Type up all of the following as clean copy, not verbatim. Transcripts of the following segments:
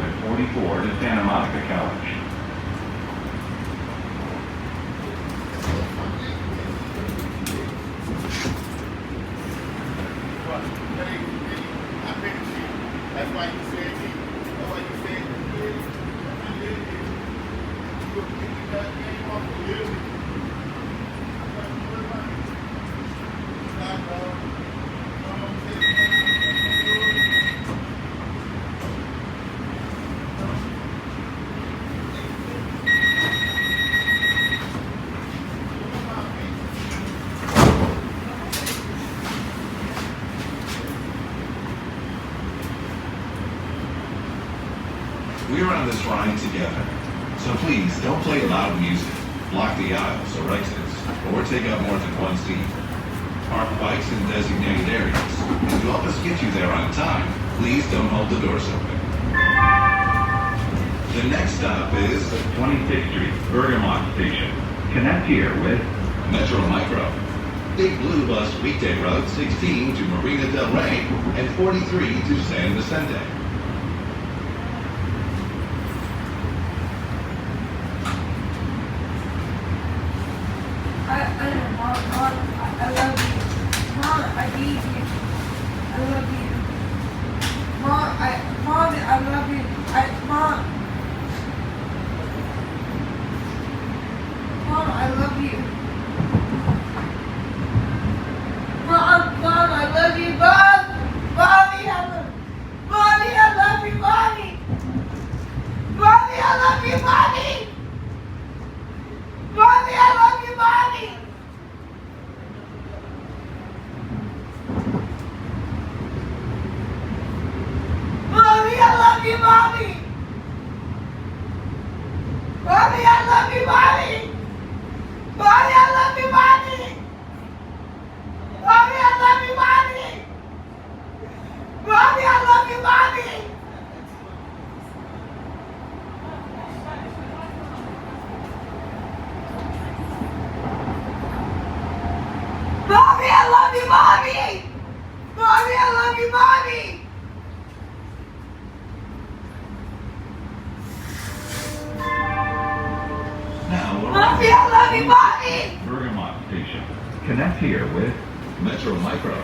at 44 to Santa Monica College. That's why you said he. That's why you said he is. You were picking that game off the list. We're on this ride together, so please don't play loud music, block the aisles or exits, or take up more than one seat. Park bikes in designated areas, and to help us get you there on time, please don't hold the doors open. The next stop is 26th Street, Bergamot Station. Connect here with Metro Micro. Big Blue Bus weekday route 16 to Marina del Rey and 43 to San Vicente. I love you. Mom, I need you. I love you. Mom, I love you. Mom, I love you. Mom, I love you. Mommy, I love you, Mommy. Mommy, I love you, Mommy. Mommy, I love you, Mommy. Mommy, I love you, Mommy. Mommy, I love you, Mommy. Mommy, I love you, Mommy. Mommy, I love you, Mommy. Mommy, I love you, Mommy. Mommy, I love you, Mommy. Mommy, I love you, Mommy. Now we're Mommy, I love you, Mommy. Bergamot Station. Connect here with Metro Micro.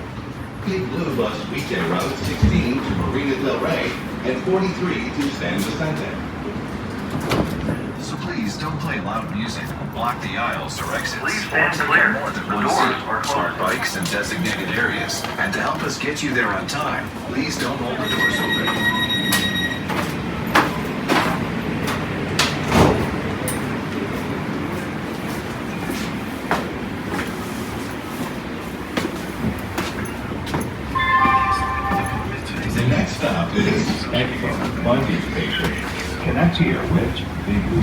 Big Blue Bus weekday route 16 to Marina del Rey and 43 to San Vicente. So please don't play loud music, block the aisles or exits, Please or stand take clear. up more than The one doors seat. are closed. Park bikes in designated areas. And to help us get you there on time, please don't hold the doors open. The next stop is Expo Bundy Station. Connect here with Big Blue